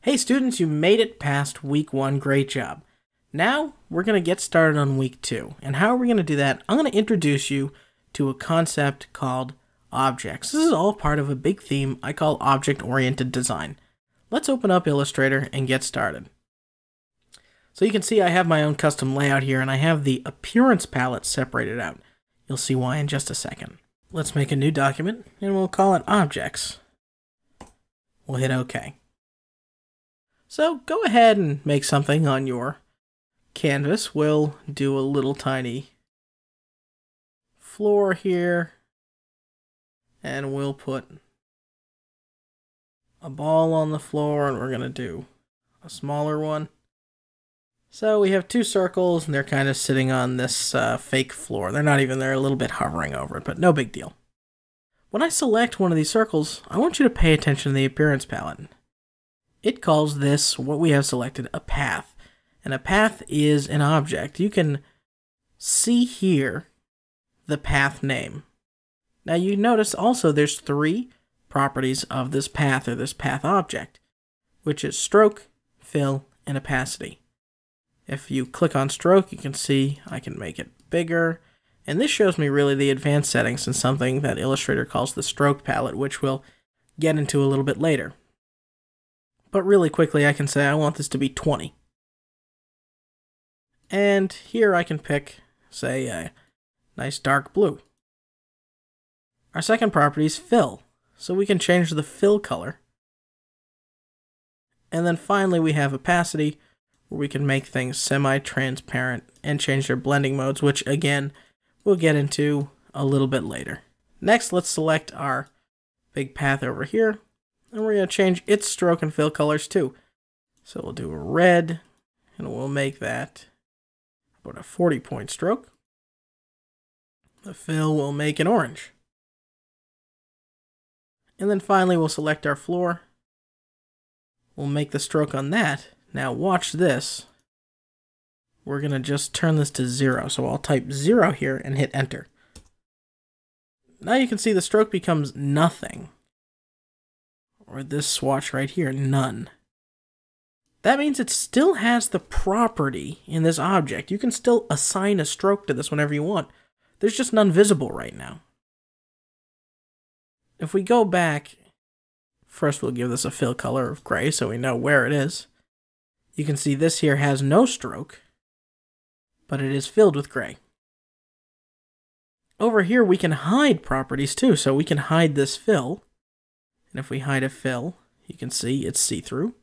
Hey students, you made it past week 1, great job. Now we're going to get started on week 2. And how are we going to do that? I'm going to introduce you to a concept called objects. This is all part of a big theme I call object-oriented design. Let's open up Illustrator and get started. So you can see I have my own custom layout here, and I have the appearance palette separated out. You'll see why in just a second. Let's make a new document, and we'll call it Objects. We'll hit OK. So go ahead and make something on your canvas. We'll do a little tiny floor here, and we'll put a ball on the floor, and we're going to do a smaller one. So we have 2 circles, and they're kind of sitting on this fake floor. They're not even there, a little bit hovering over it, but no big deal. When I select one of these circles, I want you to pay attention to the appearance palette. It calls this, what we have selected, a path. And a path is an object. You can see here the path name. Now you notice also there's 3 properties of this path or this path object, which is stroke, fill, and opacity. If you click on stroke, you can see I can make it bigger. And this shows me really the advanced settings in something that Illustrator calls the stroke palette, which we'll get into a little bit later. But really quickly, I can say I want this to be 20. And here I can pick, say, a nice dark blue. Our second property is fill, so we can change the fill color. And then finally we have opacity, where we can make things semi-transparent and change their blending modes, which again, we'll get into a little bit later. Next, let's select our big path over here. And we're going to change its stroke and fill colors too. So we'll do a red, and we'll make that about a 40-point stroke. The fill will make an orange. And then finally we'll select our floor. We'll make the stroke on that. Now watch this. We're going to just turn this to 0. So I'll type 0 here and hit enter. Now you can see the stroke becomes nothing. Or this swatch right here, none. That means it still has the property in this object. You can still assign a stroke to this whenever you want. There's just none visible right now. If we go back, first we'll give this a fill color of gray so we know where it is. You can see this here has no stroke, but it is filled with gray. Over here we can hide properties too, so we can hide this fill. And if we hide a fill, you can see it's see-through.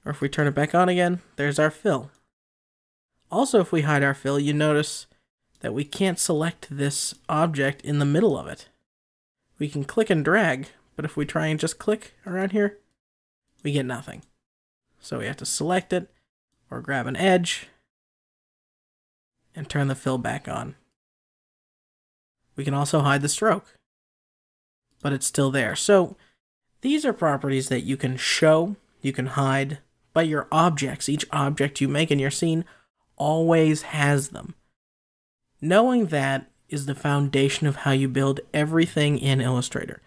Or if we turn it back on again, there's our fill. Also, if we hide our fill, you notice that we can't select this object in the middle of it. We can click and drag, but if we try and just click around here, we get nothing. So we have to select it, or grab an edge, and turn the fill back on. We can also hide the stroke, but it's still there. So these are properties that you can show, you can hide, but your objects, each object you make in your scene, always has them. Knowing that is the foundation of how you build everything in Illustrator.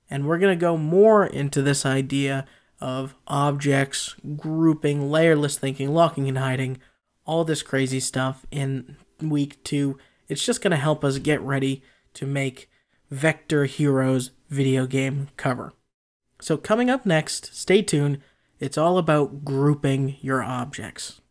And we're going to go more into this idea of objects, grouping, layerless thinking, locking and hiding, all this crazy stuff in week 2. It's just going to help us get ready to make Vector Heroes video game cover. So coming up next, stay tuned, it's all about grouping your objects.